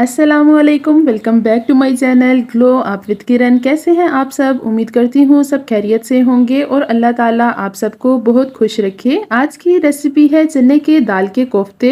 अस्सलामुअलैकुम, welcome back to my channel glow आप with Kiran. कैसे हैं आप सब? उम्मीद करती हूँ सब खैरियत से होंगे और अल्लाह ताला आप सबको बहुत खुश रखे। आज की रेसिपी है चने के दाल के कोफ्ते।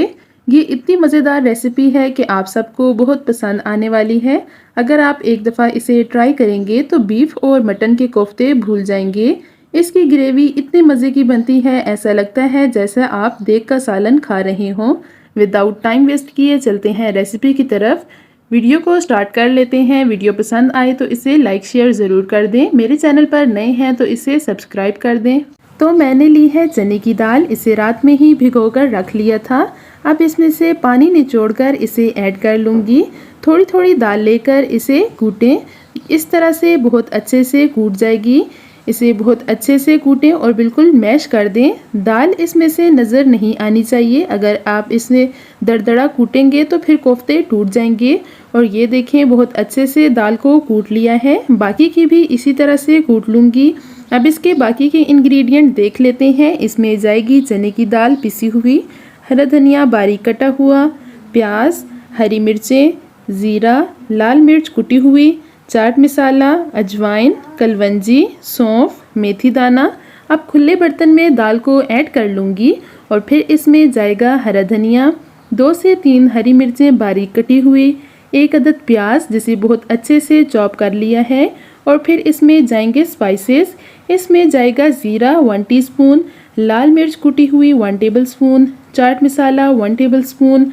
ये इतनी मज़ेदार रेसिपी है कि आप सबको बहुत पसंद आने वाली है। अगर आप एक दफ़ा इसे ट्राई करेंगे तो बीफ और मटन के कोफ्ते भूल जाएंगे। इसकी ग्रेवी इतनी मज़े की बनती है, ऐसा लगता है जैसा आप देग का सालन खा रहे हों। विदाउट टाइम वेस्ट किए चलते हैं रेसिपी की तरफ। वीडियो को स्टार्ट कर लेते हैं। वीडियो पसंद आए तो इसे लाइक शेयर ज़रूर कर दें। मेरे चैनल पर नए हैं तो इसे सब्सक्राइब कर दें। तो मैंने ली है चने की दाल, इसे रात में ही भिगोकर रख लिया था। अब इसमें से पानी निचोड़कर इसे ऐड कर लूँगी। थोड़ी थोड़ी दाल लेकर इसे कूटें। इस तरह से बहुत अच्छे से कूट जाएगी। इसे बहुत अच्छे से कूटें और बिल्कुल मैश कर दें। दाल इसमें से नज़र नहीं आनी चाहिए। अगर आप इसे दरदरा कूटेंगे तो फिर कोफ्ते टूट जाएंगे। और ये देखें, बहुत अच्छे से दाल को कूट लिया है। बाकी की भी इसी तरह से कूट लूँगी। अब इसके बाकी के इंग्रेडिएंट देख लेते हैं। इसमें जाएगी चने की दाल पिसी हुई, हरा धनिया बारीक कटा हुआ, प्याज, हरी मिर्चें, ज़ीरा, लाल मिर्च कुटी हुई, चाट मसाला, अजवाइन, कलवंजी, सौंफ, मेथी दाना। अब खुले बर्तन में दाल को ऐड कर लूँगी और फिर इसमें जाएगा हरा धनिया, 2 से 3 हरी मिर्चें बारीक कटी हुई, 1 अदद प्याज जिसे बहुत अच्छे से चॉप कर लिया है। और फिर इसमें जाएंगे स्पाइसेस। इसमें जाएगा ज़ीरा 1 टीस्पून, लाल मिर्च कुटी हुई 1 टेबलस्पून, चाट मसाला 1 टेबलस्पून।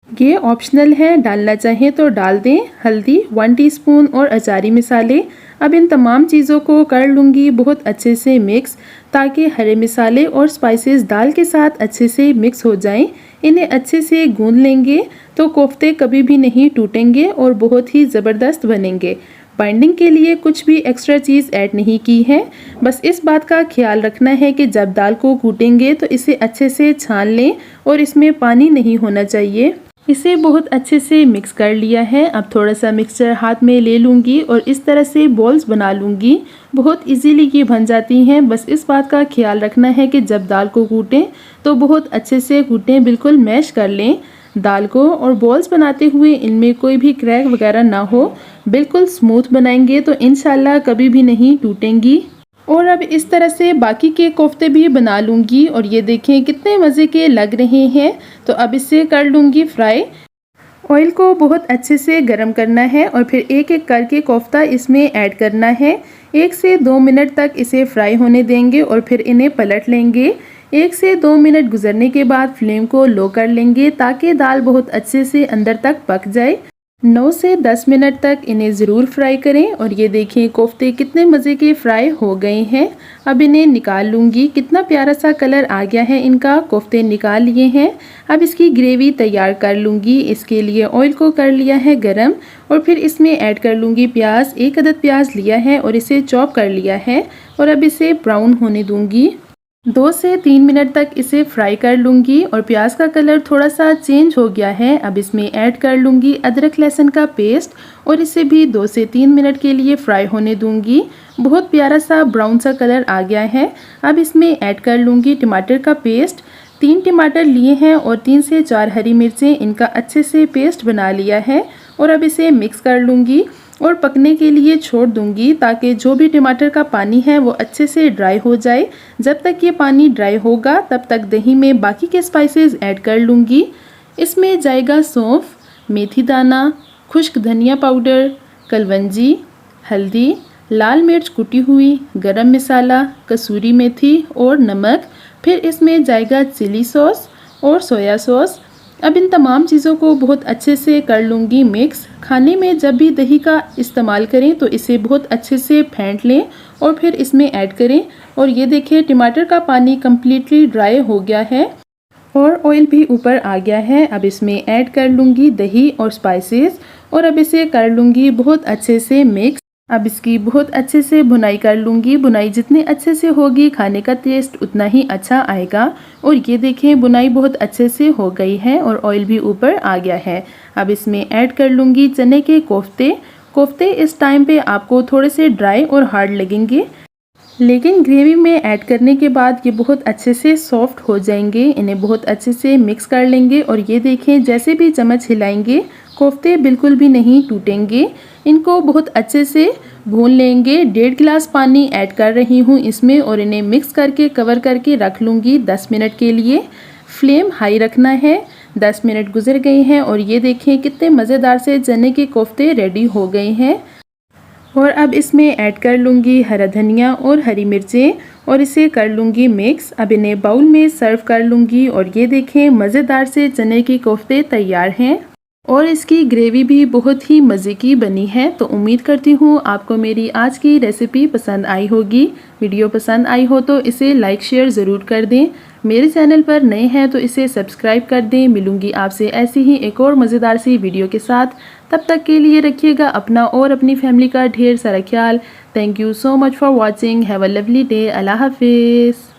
ये ऑप्शनल है, डालना चाहें तो डाल दें। हल्दी 1 टीस्पून और अचारी मसाले। अब इन तमाम चीज़ों को कर लूँगी बहुत अच्छे से मिक्स, ताकि हरे मसाले और स्पाइसेस दाल के साथ अच्छे से मिक्स हो जाएं। इन्हें अच्छे से गूंद लेंगे तो कोफ्ते कभी भी नहीं टूटेंगे और बहुत ही ज़बरदस्त बनेंगे। बाइंडिंग के लिए कुछ भी एक्स्ट्रा चीज़ ऐड नहीं की है। बस इस बात का ख्याल रखना है कि जब दाल को कूटेंगे तो इसे अच्छे से छान लें और इसमें पानी नहीं होना चाहिए। इसे बहुत अच्छे से मिक्स कर लिया है। अब थोड़ा सा मिक्सचर हाथ में ले लूँगी और इस तरह से बॉल्स बना लूँगी। बहुत इजीली ये बन जाती हैं। बस इस बात का ख्याल रखना है कि जब दाल को कूटें तो बहुत अच्छे से कूटें, बिल्कुल मैश कर लें दाल को। और बॉल्स बनाते हुए इनमें कोई भी क्रैक वगैरह ना हो, बिल्कुल स्मूथ बनाएंगे तो इंशाल्लाह कभी भी नहीं टूटेंगी। और अब इस तरह से बाकी के कोफ्ते भी बना लूँगी। और ये देखें कितने मज़े के लग रहे हैं। तो अब इसे कर लूँगी फ्राई। ऑयल को बहुत अच्छे से गर्म करना है और फिर एक एक करके कोफ्ता इसमें ऐड करना है। 1 से 2 मिनट तक इसे फ्राई होने देंगे और फिर इन्हें पलट लेंगे। 1 से 2 मिनट गुजरने के बाद फ्लेम को लो कर लेंगे ताकि दाल बहुत अच्छे से अंदर तक पक जाए। 9 से 10 मिनट तक इन्हें ज़रूर फ्राई करें। और ये देखें कोफ्ते कितने मज़े के फ्राई हो गए हैं। अब इन्हें निकाल लूँगी। कितना प्यारा सा कलर आ गया है इनका। कोफ्ते निकाल लिए हैं। अब इसकी ग्रेवी तैयार कर लूँगी। इसके लिए ऑयल को कर लिया है गरम और फिर इसमें ऐड कर लूँगी प्याज। 1 अदद प्याज लिया है और इसे चॉप कर लिया है और अब इसे ब्राउन होने दूँगी। 2 से 3 मिनट तक इसे फ्राई कर लूँगी और प्याज का कलर थोड़ा सा चेंज हो गया है। अब इसमें ऐड कर लूँगी अदरक लहसुन का पेस्ट और इसे भी 2 से 3 मिनट के लिए फ्राई होने दूँगी। बहुत प्यारा सा ब्राउन सा कलर आ गया है। अब इसमें ऐड कर लूँगी टमाटर का पेस्ट। 3 टमाटर लिए हैं और 3 से 4 हरी मिर्चें, इनका अच्छे से पेस्ट बना लिया है। और अब इसे मिक्स कर लूँगी और पकने के लिए छोड़ दूंगी ताकि जो भी टमाटर का पानी है वो अच्छे से ड्राई हो जाए। जब तक ये पानी ड्राई होगा तब तक दही में बाकी के स्पाइसेस ऐड कर लूँगी। इसमें जाएगा सौंफ, मेथी दाना, खुश्क धनिया पाउडर, कलवंजी, हल्दी, लाल मिर्च कुटी हुई, गरम मसाला, कसूरी मेथी और नमक। फिर इसमें जाएगा चिली सॉस और सोया सॉस। अब इन तमाम चीज़ों को बहुत अच्छे से कर लूँगी मिक्स। खाने में जब भी दही का इस्तेमाल करें तो इसे बहुत अच्छे से फेंट लें और फिर इसमें ऐड करें। और ये देखिए टमाटर का पानी कम्प्लीटली ड्राई हो गया है और ऑयल भी ऊपर आ गया है। अब इसमें ऐड कर लूँगी दही और स्पाइसेस और अब इसे कर लूँगी बहुत अच्छे से मिक्स। अब इसकी बहुत अच्छे से भुनाई कर लूँगी। भुनाई जितनी अच्छे से होगी खाने का टेस्ट उतना ही अच्छा आएगा। और ये देखें बुनाई बहुत अच्छे से हो गई है और ऑयल भी ऊपर आ गया है। अब इसमें ऐड कर लूँगी चने के कोफ्ते। कोफ्ते इस टाइम पे आपको थोड़े से ड्राई और हार्ड लगेंगे, लेकिन ग्रेवी में ऐड करने के बाद ये बहुत अच्छे से सॉफ्ट हो जाएंगे। इन्हें बहुत अच्छे से मिक्स कर लेंगे और ये देखें जैसे भी चम्मच हिलाएंगे कोफ्ते बिल्कुल भी नहीं टूटेंगे। इनको बहुत अच्छे से भून लेंगे। 1.5 गिलास पानी ऐड कर रही हूँ इसमें और इन्हें मिक्स करके कवर करके रख लूँगी 10 मिनट के लिए। फ्लेम हाई रखना है। 10 मिनट गुजर गए हैं और ये देखें कितने मज़ेदार से चने के कोफ्ते रेडी हो गए हैं। और अब इसमें ऐड कर लूँगी हरा धनिया और हरी मिर्चें और इसे कर लूँगी मिक्स। अब इन्हें बाउल में सर्व कर लूँगी और ये देखें मज़ेदार से चने के कोफ्ते तैयार हैं और इसकी ग्रेवी भी बहुत ही मज़े की बनी है। तो उम्मीद करती हूँ आपको मेरी आज की रेसिपी पसंद आई होगी। वीडियो पसंद आई हो तो इसे लाइक शेयर ज़रूर कर दें। मेरे चैनल पर नए हैं तो इसे सब्सक्राइब कर दें। मिलूँगी आपसे ऐसी ही एक और मज़ेदार सी वीडियो के साथ। तब तक के लिए रखिएगा अपना और अपनी फैमिली का ढेर सारा ख्याल। Thank you so much for watching. Have a lovely day. अल्लाह हाफिज़।